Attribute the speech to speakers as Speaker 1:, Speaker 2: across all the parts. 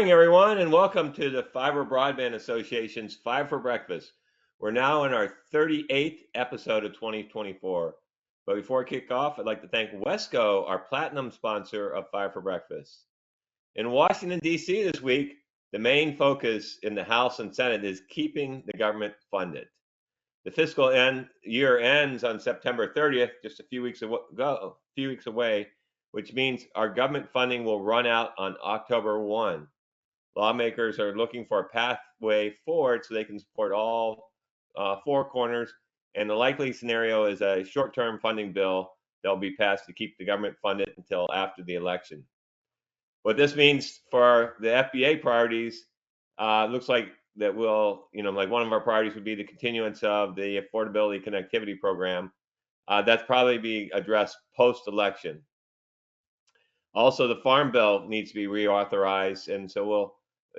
Speaker 1: morning, everyone, and welcome to the Fiber Broadband Association's Five for Breakfast. We're now in our 38th episode of 2024. But before I kick off, I'd like to thank Wesco, our platinum sponsor of Five for Breakfast. In Washington, D.C. this week, the main focus in the House and Senate is keeping the government funded. The fiscal year ends on September 30th, just a few weeks away, which means our government funding will run out on October 1. Lawmakers are looking for a pathway forward so they can support all four corners, and the likely scenario is a short-term funding bill that will be passed to keep the government funded until after the election. What this means for the FBA priorities, looks like that will, like one of our priorities would be the continuance of the Affordability Connectivity Program. That's probably be addressed post-election. Also, the Farm Bill needs to be reauthorized, and so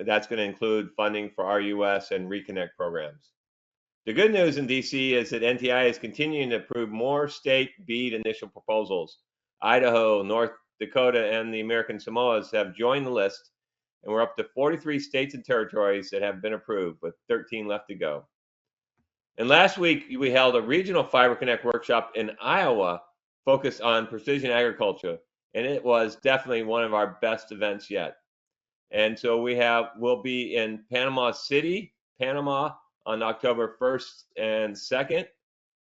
Speaker 1: that's going to include funding for RUS and Reconnect programs. The good news in DC is that NTI is continuing to approve more state BEAD initial proposals. Idaho, North Dakota, and the American Samoas have joined the list, and we're up to 43 states and territories that have been approved, with 13 left to go. And last week, we held a regional Fiber Connect workshop in Iowa focused on precision agriculture, and it was definitely one of our best events yet. And so we'll be in Panama City, Panama, on October 1st and 2nd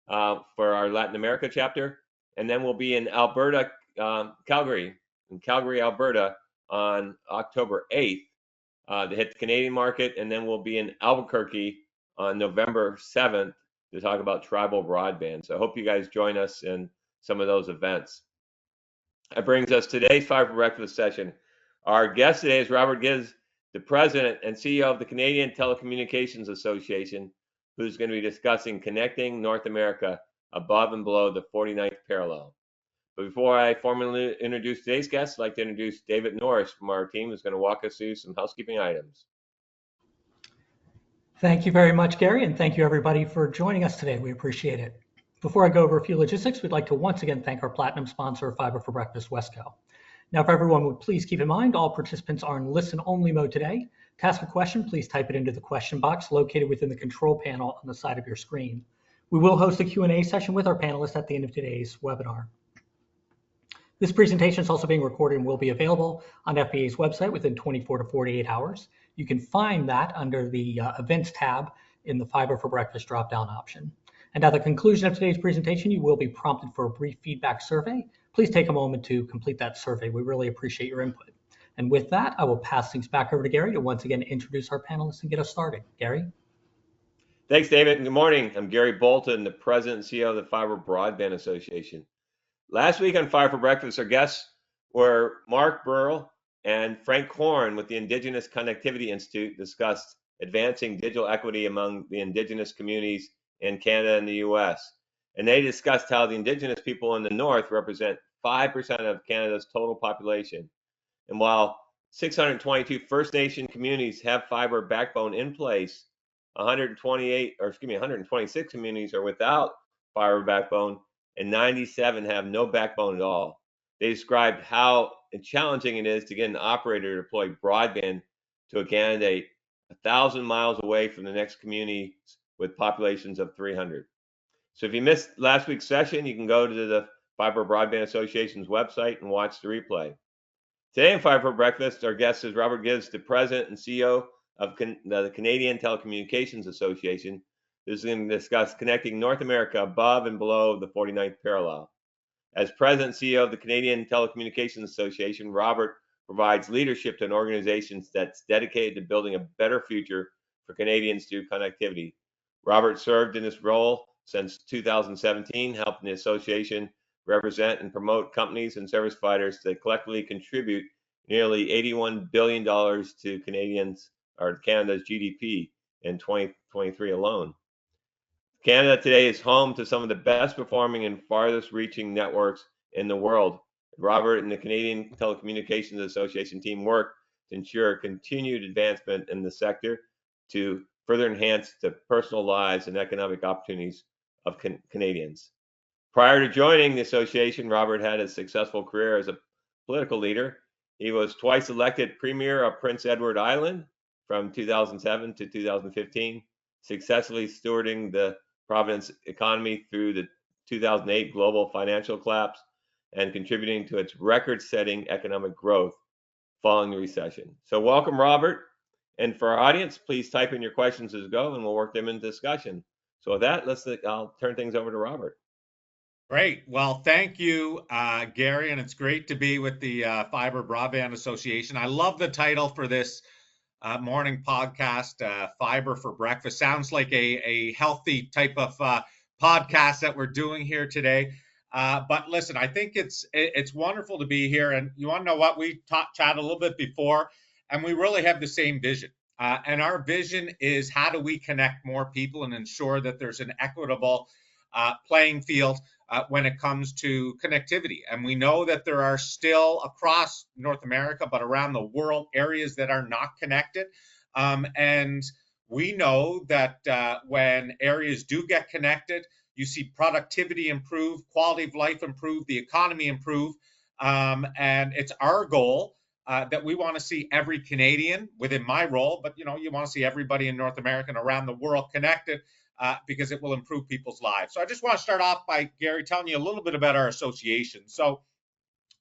Speaker 1: for our Latin America chapter. And then we'll be in Alberta, Calgary, Alberta on October 8th to hit the Canadian market. And then we'll be in Albuquerque on November 7th to talk about tribal broadband. So I hope you guys join us in some of those events. That brings us to today's Fiber Breakfast session. Our guest today is Robert Ghiz, the President and CEO of the Canadian Telecommunications Association, who's going to be discussing connecting North America above and below the 49th parallel. But before I formally introduce today's guest, I'd like to introduce David Norris from our team, who's going to walk us through some housekeeping items.
Speaker 2: Thank you very much, Gary, and thank you everybody for joining us today. We appreciate it. Before I go over a few logistics, we'd like to once again thank our platinum sponsor, Fiber for Breakfast, Wesco. Now, if everyone would please keep in mind, all participants are in listen-only mode today. To ask a question, please type it into the question box located within the control panel on the side of your screen. We will host a Q&A session with our panelists at the end of today's webinar. This presentation is also being recorded and will be available on FBA's website within 24 to 48 hours. You can find that under the Events tab in the Fiber for Breakfast drop-down option. And at the conclusion of today's presentation, you will be prompted for a brief feedback survey. Please take a moment to complete that survey. We really appreciate your input. And with that, I will pass things back over to Gary to once again introduce our panelists and get us started. Gary?
Speaker 1: Thanks, David, and good morning. I'm Gary Bolton, the President and CEO of the Fiber Broadband Association. Last week on Fiber for Breakfast, our guests were Mark Burrell and Frank Horn with the Indigenous Connectivity Institute discussed advancing digital equity among the Indigenous communities in Canada and the U.S. And they discussed how the Indigenous people in the North represent 5% of Canada's total population. And while 622 First Nation communities have fiber backbone in place, 126 communities are without fiber backbone, and 97 have no backbone at all. They described how challenging it is to get an operator to deploy broadband to a candidate 1,000 miles away from the next community with populations of 300. So if you missed last week's session, you can go to the Fiber Broadband Association's website and watch the replay. Today in Fiber for Breakfast, our guest is Robert Ghiz, the President and CEO of the Canadian Telecommunications Association, who's going to discuss connecting North America above and below the 49th parallel. As President and CEO of the Canadian Telecommunications Association, Robert provides leadership to an organization that's dedicated to building a better future for Canadians through connectivity. Robert served in this role since 2017, helping the association represent and promote companies and service providers that collectively contribute nearly $81 billion to Canada's GDP in 2023 alone. Canada today is home to some of the best performing and farthest reaching networks in the world. Robert and the Canadian Telecommunications Association team work to ensure continued advancement in the sector to further enhance the personal lives and economic opportunities of Canadians. Prior to joining the association, Robert had a successful career as a political leader. He was twice elected Premier of Prince Edward Island from 2007 to 2015, successfully stewarding the province economy through the 2008 global financial collapse and contributing to its record-setting economic growth following the recession. So welcome, Robert. And for our audience, please type in your questions as we go, and we'll work them into discussion. So with that, I'll turn things over to Robert.
Speaker 3: Great. Well, thank you, Gary, and it's great to be with the Fiber Broadband Association. I love the title for this morning podcast, Fiber for Breakfast. Sounds like a healthy type of podcast that we're doing here today. But listen, I think it's wonderful to be here. And you want to know what? We chatted a little bit before, and we really have the same vision. And our vision is, how do we connect more people and ensure that there's an equitable playing field when it comes to connectivity. And we know that there are still, across North America, but around the world, areas that are not connected. And we know that when areas do get connected, you see productivity improve, quality of life improve, the economy improve. And it's our goal that we want to see every Canadian, within my role, but you want to see everybody in North America and around the world connected, because it will improve people's lives. So I just want to start off by, Gary, telling you a little bit about our association. So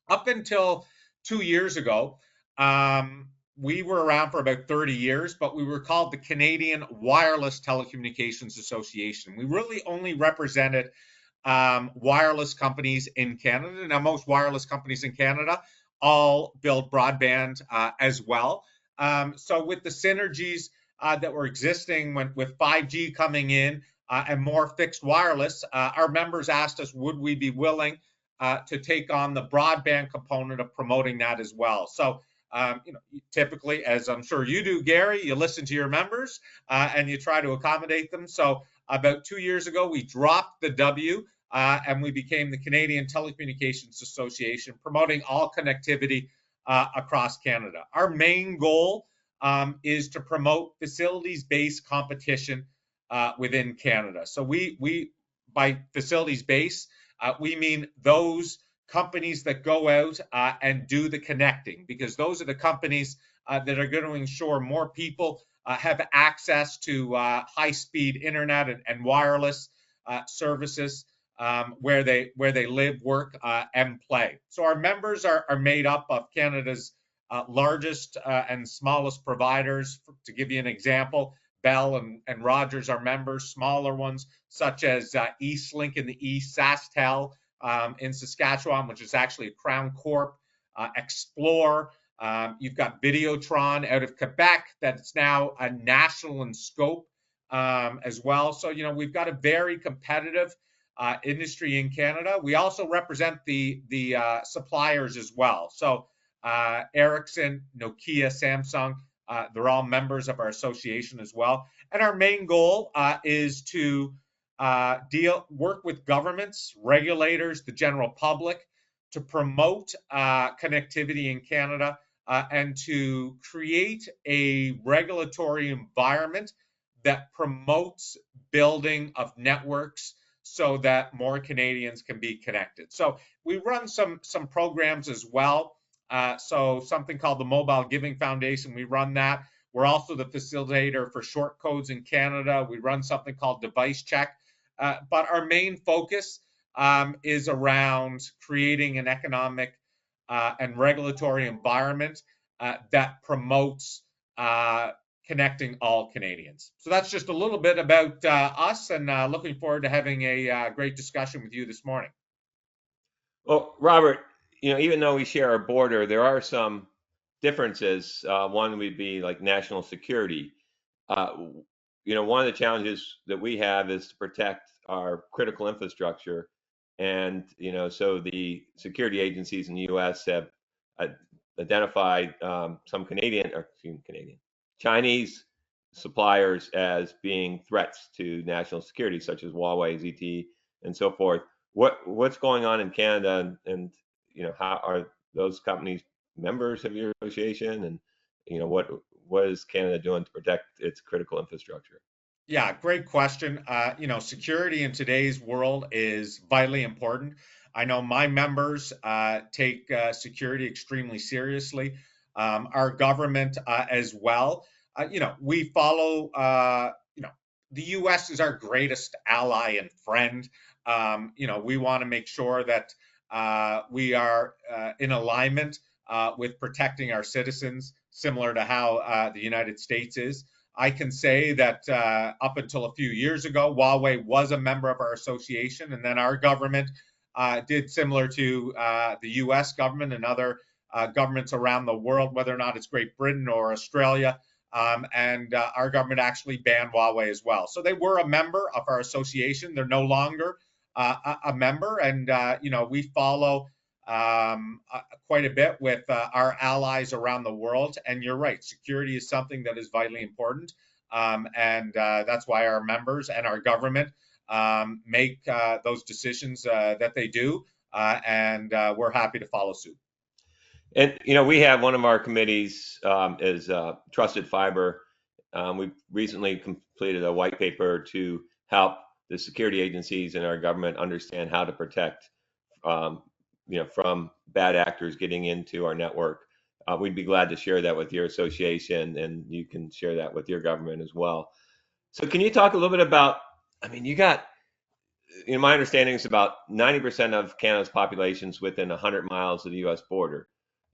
Speaker 3: up until 2 years ago, we were around for about 30 years, but we were called the Canadian Wireless Telecommunications Association. We really only represented wireless companies in Canada. Now, most wireless companies in Canada all build broadband as well. So with the synergies that were existing with 5G coming in and more fixed wireless, our members asked us, would we be willing to take on the broadband component of promoting that as well? So, typically, as I'm sure you do, Gary, you listen to your members and you try to accommodate them. So about 2 years ago, we dropped the W and we became the Canadian Telecommunications Association, promoting all connectivity across Canada. Our main goal is to promote facilities-based competition within Canada. So we by facilities-based, we mean those companies that go out and do the connecting, because those are the companies that are going to ensure more people have access to high-speed internet and wireless services where they live, work, and play. So our members are made up of Canada's largest and smallest providers. To give you an example, Bell and Rogers are members. Smaller ones such as Eastlink in the east, SaskTel in Saskatchewan, which is actually a Crown Corp, Explore. You've got Videotron out of Quebec that's now a national in scope as well. So we've got a very competitive industry in Canada. We also represent the suppliers as well. So Ericsson, Nokia, Samsung, they're all members of our association as well. And our main goal is to work with governments, regulators, the general public, to promote connectivity in Canada and to create a regulatory environment that promotes building of networks so that more Canadians can be connected. So we run some programs as well. So something called the Mobile Giving Foundation, we run that. We're also the facilitator for short codes in Canada. We run something called Device Check. But our main focus is around creating an economic and regulatory environment that promotes connecting all Canadians. So that's just a little bit about us, and looking forward to having a great discussion with you this morning.
Speaker 1: Well, Robert, even though we share a border, there are some differences. One would be like national security. One of the challenges that we have is to protect our critical infrastructure. And, so the security agencies in the U.S. have identified some Chinese suppliers as being threats to national security, such as Huawei, ZTE, and so forth. What's going on in Canada, and how are those companies members of your association, and what is Canada doing to protect its critical infrastructure?
Speaker 3: Yeah, great question. Security in today's world is vitally important. I know my members take security extremely seriously. Our government as well. We follow. The U.S. is our greatest ally and friend. We want to make sure that we are in alignment with protecting our citizens, similar to how the United States is. I can say that up until a few years ago, Huawei was a member of our association, and then our government did similar to the U.S. government and other governments around the world, whether or not it's Great Britain or Australia. And our government actually banned Huawei as well. So they were a member of our association. They're no longer a member, and we follow quite a bit with our allies around the world. And you're right, security is something that is vitally important, and that's why our members and our government make those decisions that they do, and we're happy to follow suit.
Speaker 1: And we have one of our committees is Trusted Fiber. We recently completed a white paper to help the security agencies and our government understand how to protect, from bad actors getting into our network. We'd be glad to share that with your association, and you can share that with your government as well. So, can you talk a little bit about? You got. My understanding is about 90% of Canada's population is within 100 miles of the U.S. border.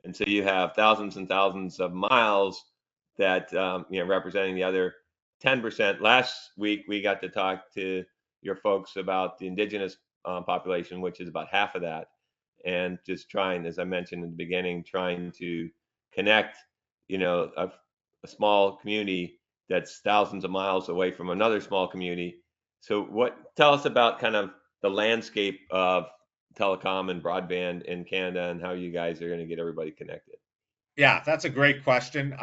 Speaker 1: And so you have thousands and thousands of miles that, representing the other 10%. Last week, we got to talk to your folks about the Indigenous population, which is about half of that. And just trying, as I mentioned in the beginning, trying to connect, a small community that's thousands of miles away from another small community. So tell us about kind of the landscape of telecom and broadband in Canada and how you guys are going to get everybody connected.
Speaker 3: Yeah, that's a great question.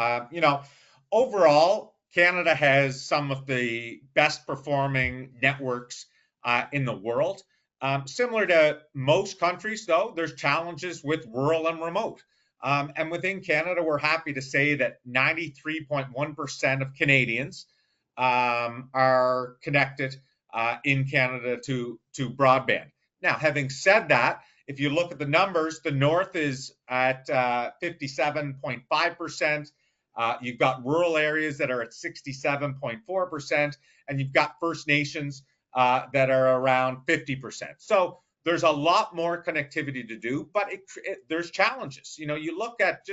Speaker 3: Overall, Canada has some of the best performing networks in the world. Similar to most countries, though, there's challenges with rural and remote. And within Canada, we're happy to say that 93.1% of Canadians are connected in Canada to broadband. Now, having said that, if you look at the numbers, the North is at 57.5%. You've got rural areas that are at 67.4%, and you've got First Nations that are around 50%. So there's a lot more connectivity to do, but there's challenges. You look at,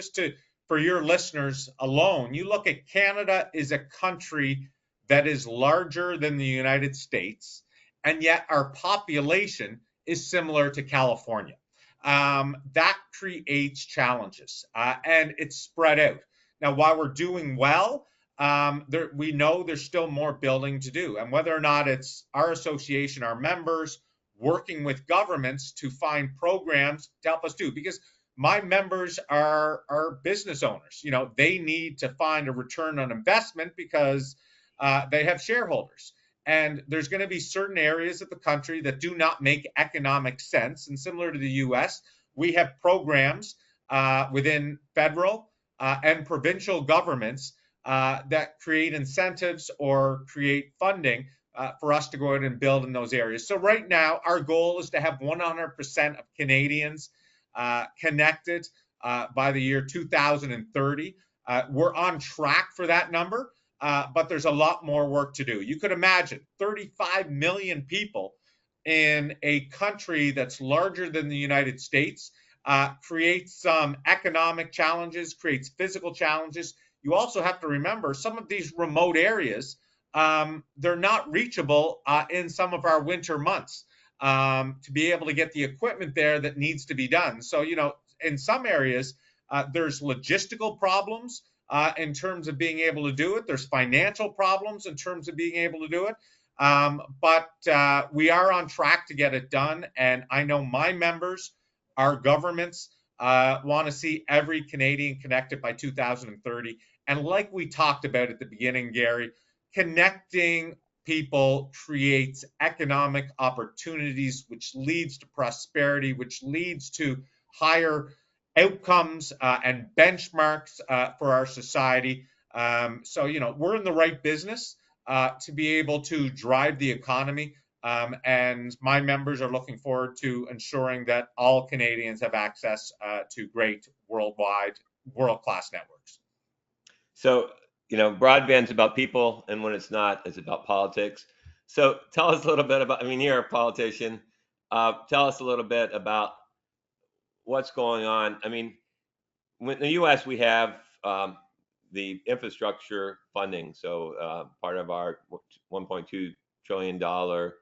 Speaker 3: for your listeners alone, you look at Canada is a country that is larger than the United States, and yet our population is similar to California. That creates challenges, and it's spread out. Now, while we're doing well, we know there's still more building to do. And whether or not it's our association, our members, working with governments to find programs to help us do, because my members are business owners. They need to find a return on investment because they have shareholders. And there's going to be certain areas of the country that do not make economic sense. And similar to the U.S., we have programs within federal and provincial governments that create incentives or create funding for us to go out and build in those areas. So right now, our goal is to have 100% of Canadians connected by the year 2030. We're on track for that number. But there's a lot more work to do. You could imagine 35 million people in a country that's larger than the United States creates some economic challenges, creates physical challenges. You also have to remember some of these remote areas, they're not reachable in some of our winter months to be able to get the equipment there that needs to be done. So, in some areas, there's logistical problems. In terms of being able to do it. There's financial problems in terms of being able to do it. But we are on track to get it done. And I know my members, our governments, want to see every Canadian connected by 2030. And like we talked about at the beginning, Gary, connecting people creates economic opportunities, which leads to prosperity, which leads to higher outcomes and benchmarks for our society. So, we're in the right business to be able to drive the economy. And my members are looking forward to ensuring that all Canadians have access to great world-class networks.
Speaker 1: So, broadband's about people, and when it's not, it's about politics. So tell us a little bit about, I mean, you're a politician. Tell us a little bit about what's going on. I mean, in the U.S., we have the infrastructure funding. So part of our $1.2 trillion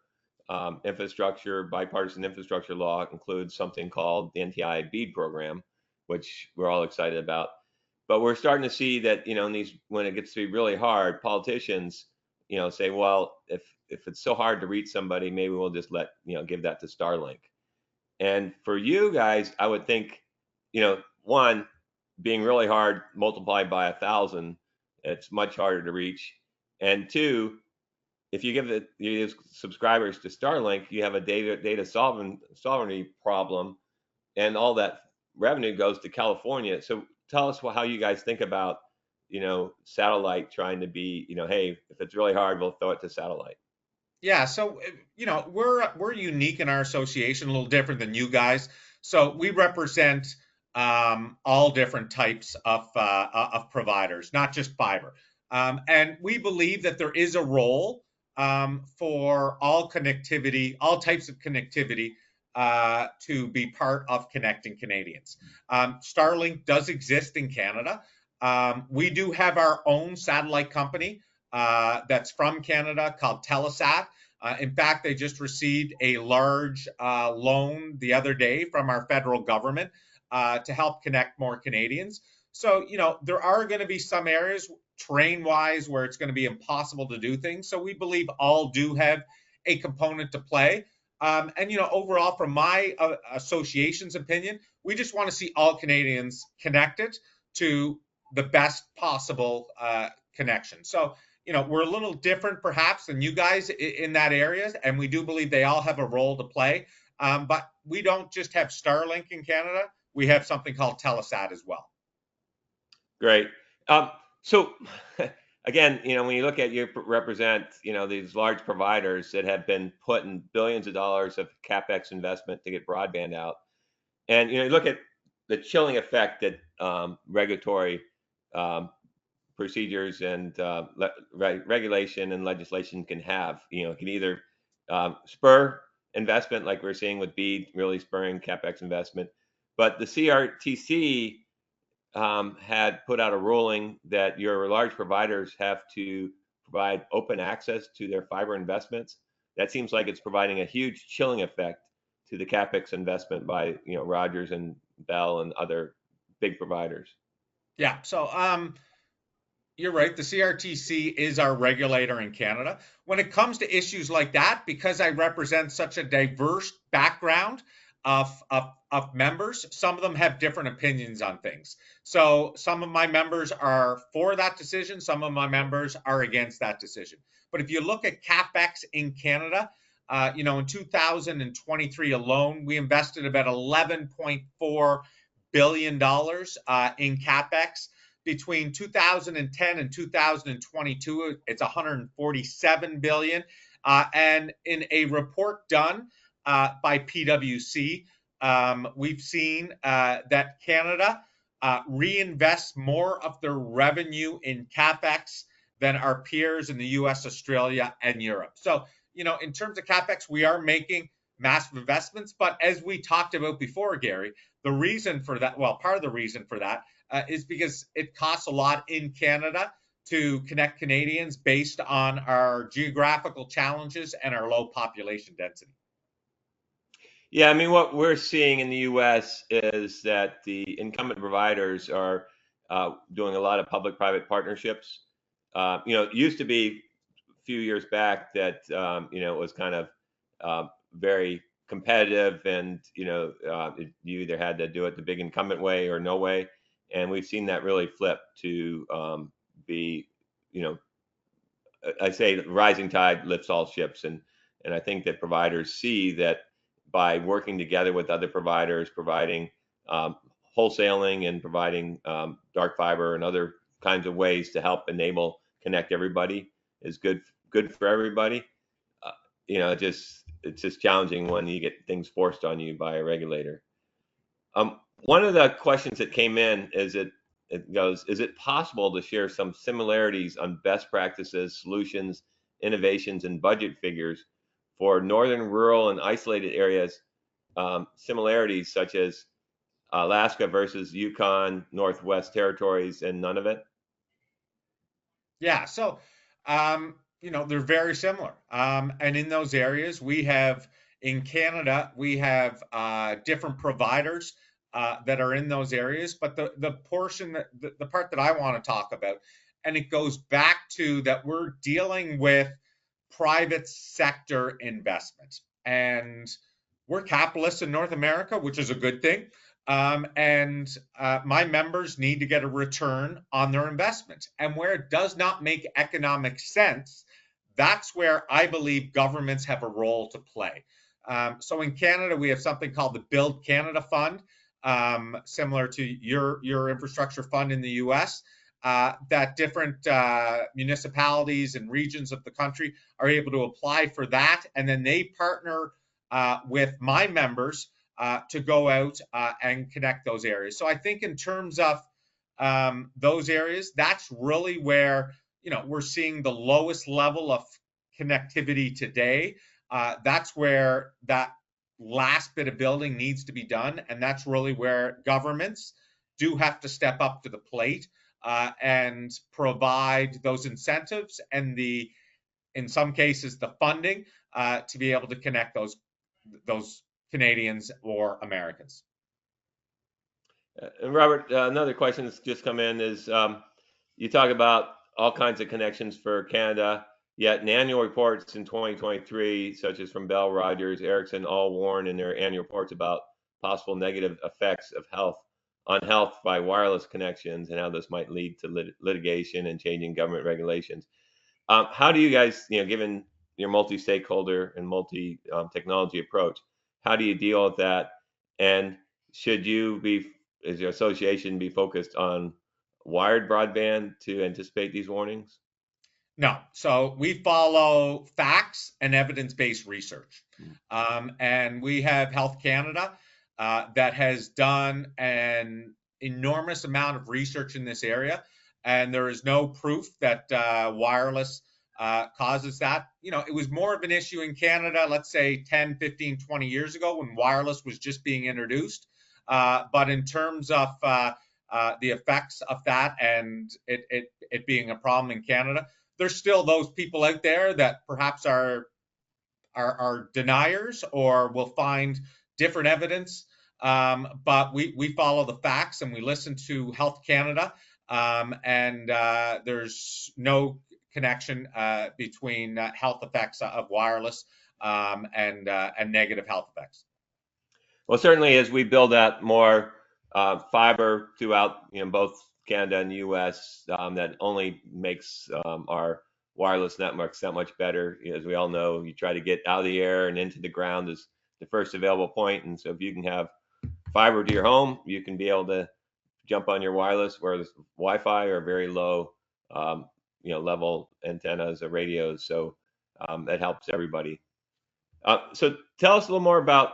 Speaker 1: infrastructure, bipartisan infrastructure law includes something called the NTI BEAD program, which we're all excited about. But we're starting to see that, in these, when it gets to be really hard, politicians, say, well, if it's so hard to reach somebody, maybe we'll just give that to Starlink. And for you guys, I would think, one, being really hard multiplied by 1,000, it's much harder to reach. And two, if you give subscribers to Starlink, you have a data sovereignty problem, and all that revenue goes to California. So tell us how you guys think about, satellite trying to be, hey, if it's really hard, we'll throw it to satellite.
Speaker 3: Yeah, so we're unique in our association, a little different than you guys. So we represent all different types of providers, not just fiber. And we believe that there is a role for all connectivity, all types of connectivity, to be part of connecting Canadians. Starlink does exist in Canada. We do have our own satellite company that's from Canada called Telesat. In fact, they just received a large loan the other day from our federal government to help connect more Canadians. So, there are going to be some areas terrain-wise where it's going to be impossible to do things. So we believe all do have a component to play. And, overall, from my association's opinion, we just want to see all Canadians connected to the best possible connection. So, we're a little different perhaps than you guys in that area, and we do believe they all have a role to play. But we don't just have Starlink in Canada. We have something called Telesat as well.
Speaker 1: Great. So again, when you look at, you represent, these large providers that have been putting billions of dollars of CapEx investment to get broadband out. And, you look at the chilling effect that regulatory procedures and regulation and legislation can have. It can either spur investment, like we're seeing with BEAD, really spurring CapEx investment. But the CRTC had put out a ruling that your large providers have to provide open access to their fiber investments. That seems like it's providing a huge chilling effect to the CapEx investment by Rogers and Bell and other big providers.
Speaker 3: Yeah, so you're right. The CRTC is our regulator in Canada. When it comes to issues like that, because I represent such a diverse background of members, some of them have different opinions on things. So some of my members are for that decision. Some of my members are against that decision. But if you look at CapEx in Canada, in 2023 alone, we invested about $11.4 billion in CapEx. Between 2010 and 2022, it's $147 billion. And in a report done by PwC, we've seen that Canada reinvests more of their revenue in CapEx than our peers in the US, Australia, and Europe. So, in terms of CapEx, we are making massive investments. But as we talked about before, Gary, the reason for that, well, part of the reason for that is because it costs a lot in Canada to connect Canadians based on our geographical challenges and our low population density.
Speaker 1: Yeah, I mean, what we're seeing in the U.S. is that the incumbent providers are doing a lot of public-private partnerships. It used to be a few years back that, it was kind of very competitive, and, you either had to do it the big incumbent way or no way. And we've seen that really flip to be, I say rising tide lifts all ships. And I think that providers see that by working together with other providers, providing wholesaling and providing dark fiber and other kinds of ways to help connect everybody is good for everybody. it's just challenging when you get things forced on you by a regulator. One of the questions that came in is is it possible to share some similarities on best practices, solutions, innovations, and budget figures for northern rural and isolated areas, similarities such as Alaska versus Yukon, Northwest Territories, and none of it?
Speaker 3: Yeah, so they're very similar. And in those areas, in Canada, we have different providers that are in those areas. But the part that I want to talk about, and it goes back to that we're dealing with private sector investment. And we're capitalists in North America, which is a good thing. And my members need to get a return on their investment. And where it does not make economic sense, that's where I believe governments have a role to play. So in Canada, we have something called the Build Canada Fund, similar to your infrastructure fund in the US, that different municipalities and regions of the country are able to apply for that. And then they partner with my members to go out and connect those areas. So I think in terms of those areas, that's really where we're seeing the lowest level of connectivity today. That's where that last bit of building needs to be done, and that's really where governments do have to step up to the plate and provide those incentives and in some cases, the funding to be able to connect those Canadians or Americans.
Speaker 1: And Robert, another question that's just come in is you talk about all kinds of connections for Canada, yet in annual reports in 2023, such as from Bell, Rogers, Ericsson, all warn in their annual reports about possible negative effects of health by wireless connections and how this might lead to litigation and changing government regulations. How do you guys, given your multi-stakeholder and multi-technology approach, how do you deal with that? And should you as your association, be focused on wired broadband to anticipate these warnings?
Speaker 3: No. So we follow facts and evidence-based research. And we have Health Canada that has done an enormous amount of research in this area. And there is no proof that wireless causes that. It was more of an issue in Canada, let's say 10, 15, 20 years ago when wireless was just being introduced. But in terms of the effects of that and it being a problem in Canada, there's still those people out there that perhaps are deniers or will find different evidence. But we follow the facts and we listen to Health Canada. And there's no connection between health effects of wireless and negative health effects.
Speaker 1: Well, certainly as we build out more fiber throughout both Canada and the U.S., that only makes our wireless networks that much better. As we all know, you try to get out of the air and into the ground is the first available point. And so if you can have fiber to your home, you can be able to jump on your wireless where there's Wi-Fi or very low level antennas or radios. So that helps everybody. So tell us a little more about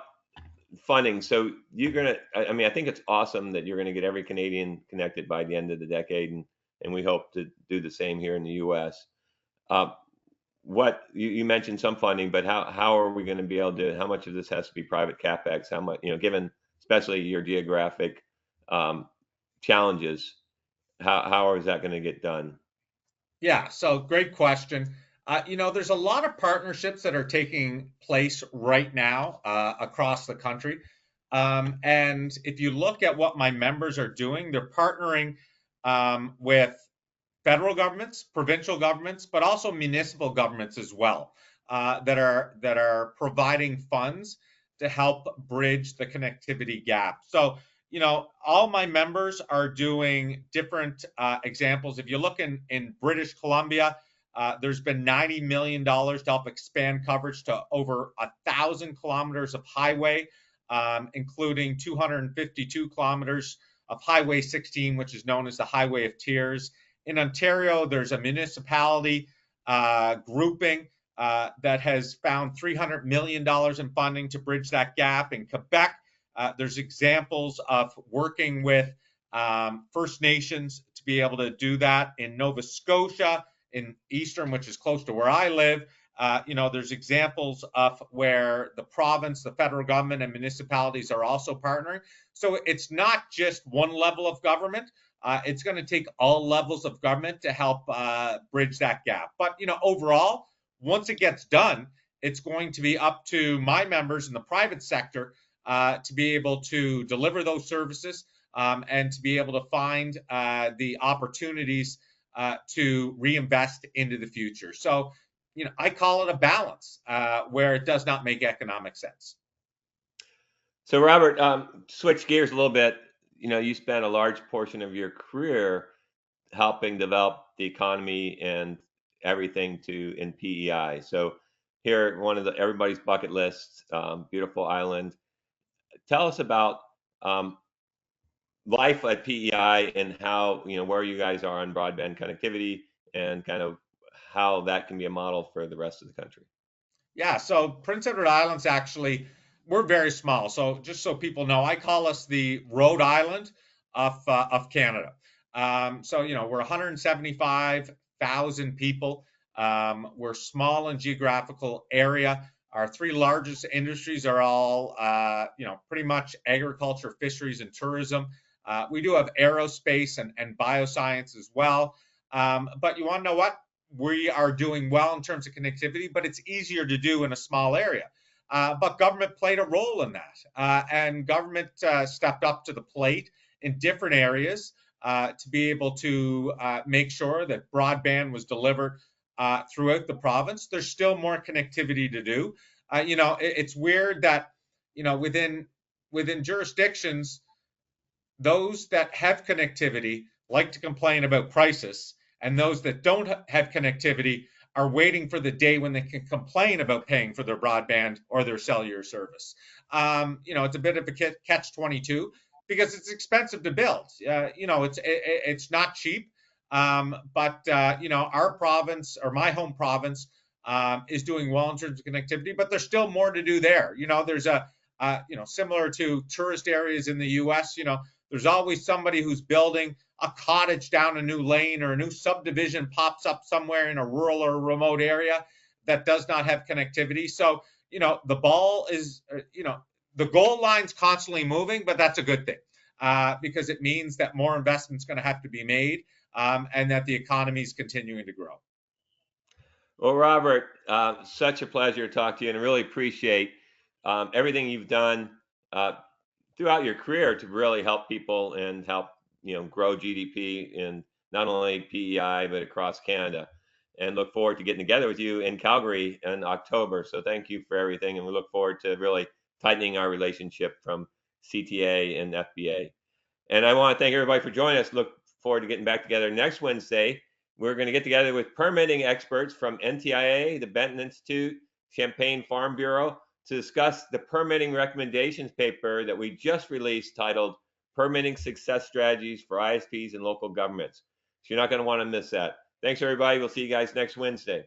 Speaker 1: funding. So I think it's awesome that you're going to get every Canadian connected by the end of the decade, and we hope to do the same here in the U.S. What you mentioned some funding, but how are we going to be able to? How much of this has to be private capex? How much, given especially your geographic challenges, how is that going to get done?
Speaker 3: Yeah, so great question. There's a lot of partnerships that are taking place right now across the country. And if you look at what my members are doing, they're partnering with federal governments, provincial governments, but also municipal governments as well, that are providing funds to help bridge the connectivity gap. So, all my members are doing different examples. If you look in British Columbia, there's been $90 million to help expand coverage to over 1,000 kilometers of highway, including 252 kilometers of Highway 16, which is known as the Highway of Tears. In Ontario, there's a municipality grouping that has found $300 million in funding to bridge that gap. In Quebec, there's examples of working with First Nations to be able to do that. In Nova Scotia, in Eastern, which is close to where I live, there's examples of where the province, the federal government, and municipalities are also partnering. So it's not just one level of government. It's going to take all levels of government to help bridge that gap. But, overall, once it gets done, it's going to be up to my members in the private sector to be able to deliver those services and to be able to find the opportunities to reinvest into the future. So, I call it a balance where it does not make economic sense.
Speaker 1: So, Robert, switch gears a little bit. You spent a large portion of your career helping develop the economy and everything in PEI. So, here, one of everybody's bucket list, beautiful island. Tell us about life at PEI and how, where you guys are on broadband connectivity and kind of how that can be a model for the rest of the country.
Speaker 3: Yeah, so Prince Edward Island's actually, we're very small. So just so people know, I call us the Rhode Island of Canada. We're 175,000 people. We're small in geographical area. Our three largest industries are all, pretty much agriculture, fisheries, and tourism. We do have aerospace and bioscience as well. But you want to know what? We are doing well in terms of connectivity, but it's easier to do in a small area. But government played a role in that, and government stepped up to the plate in different areas to be able to make sure that broadband was delivered throughout the province. There's still more connectivity to do. It's weird that within jurisdictions, those that have connectivity like to complain about prices, and those that don't have connectivity are waiting for the day when they can complain about paying for their broadband or their cellular service. It's a bit of a catch-22 because it's expensive to build. It's not cheap. But our province, or my home province, is doing well in terms of connectivity, but there's still more to do there. There's similar to tourist areas in the U.S., there's always somebody who's building a cottage down a new lane, or a new subdivision pops up somewhere in a rural or remote area that does not have connectivity. So, the ball is, the goal line's constantly moving, but that's a good thing because it means that more investment's going to have to be made and that the economy is continuing to grow.
Speaker 1: Well, Robert, such a pleasure to talk to you, and I really appreciate everything you've done throughout your career to really help people and help grow GDP in not only PEI but across Canada. And look forward to getting together with you in Calgary in October. So thank you for everything, and we look forward to really tightening our relationship from CTA and FBA. And I want to thank everybody for joining us. Look forward to getting back together next Wednesday. We're going to get together with permitting experts from NTIA, the Benton Institute, Champaign Farm Bureau, to discuss the permitting recommendations paper that we just released titled Permitting Success Strategies for ISPs and Local Governments. So you're not going to want to miss that. Thanks, everybody. We'll see you guys next Wednesday.